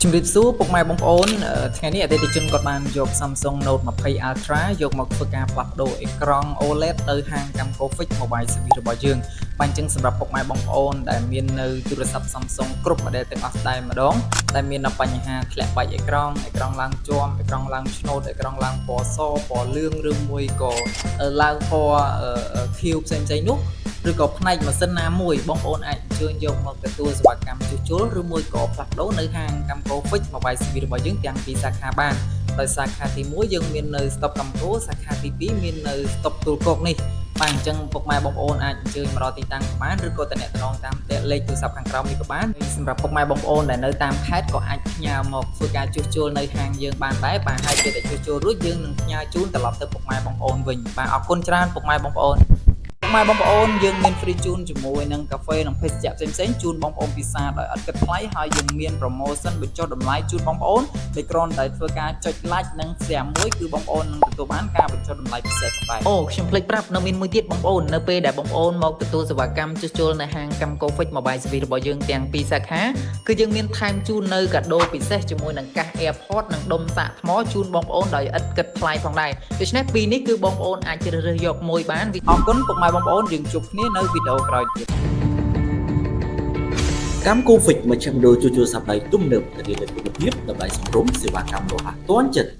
ជំរាបសួរពុកម៉ែបងប្អូនថ្ងៃនេះអតិថិជនគាត់បានយក Samsung Note 20 Ultra យកមកធ្វើការផ្លាស់ប្ដូរអេក្រង់ OLED នៅហាង Camco Fix Mobile Service របស់យើងបាទអញ្ចឹងសម្រាប់ពុកម៉ែបងប្អូនដែលមាននៅទូរស័ព្ទ Samsung គ្រប់ model ទាំងអស់តែម្ដងដែលមានបញ្ហាធ្លាក់បែកអេក្រង់ឡើងជាប់អេក្រង់ឡើងឆ្នូតអេក្រង់ឡើងពណ៌សពណ៌លឿងឬមួយក៏ឡើងពណ៌ខៀវផ្សេងៗនោះឬក៏ផ្នែកម៉ាស៊ីនណាមួយបងប្អូនអាចអញ្ជើញយកមកទទួលសេវាកម្មជួសជុលឬមួយក៏ផ្លាស់ប្ដូរនៅហាង Camco Fix Mobile Service របស់យើងទាំងពីរសាខាបានដោយសាខាទី1យើងមាននៅ Stop Camco សាខាទី2មាននៅ Stop ទូលគោកនេះបាទអញ្ចឹងពុកម៉ែបងប្អូនអាចអញ្ជើញមកដល់ទីតាំងបានឬក៏តំណតាមលេខទូរស័ព្ទខាងក្រោមនេះក៏បានសម្រាប់ពុកម៉ែបងប្អូនដែលនៅតាមខេត្តក៏អាចផ្ញើមកធ្វើការជួសជុលនៅហាងយើងបានដែរបាទហើយពេលដែលជួសជុលរួចយើងនឹងផ្ញើជូនត្រឡប់ទៅពុកម៉ែបងប្អូនវិញបាទអរគុណច្រើនពុកម៉ែបងប្អូនម៉ែបងប្អូនយើងមាន free ជូនជាមួយនឹងកាហ្វេនិងភេសជ្ជៈផ្សេងៗជូនបងប្អូនពិសាដោយអត់គិតថ្លៃហើយយើងមាន promotion បញ្ចុះតម្លៃជូនបងប្អូនដែលគ្រាន់តែធ្វើការចុច like និង share មួយគឺបងប្អូននឹងទទួលបានការបញ្ចុះតម្លៃពិសេសផងដែរអូខ្ញុំភ្លេចប្រាប់នៅមានមួយទៀតបងប្អូននៅពេលដែលបងប្អូនមកទទួលសេវាកម្មជួសជុលនៅហាង Camco Fix Mobile Service របស់យើងទាំងពីរសាខាគឺយើងមានថែមជូននៅកាដូពិសេសជាមួយនឹងកាស AirPod និងដុំសាកថ្មជូនបងប្អូនដោយឥតគិតថ្លៃផងដែរដូច្នេះពីរនេះគឺបងប្អូនអាចជ្រើសរើសយកមួយបានអរគុណពុកម៉ែបងប្អូនយើងជួបគ្នានៅវីដេអូក្រោយទៀតកម្មគូហ្វិចមជ្ឈមណ្ឌលជួសជុលស័ព្ទដៃទំនើបធានានូវគុណភាពតម្លៃសមរម្យសេវាកម្មរហ័សទាន់ចិត្ត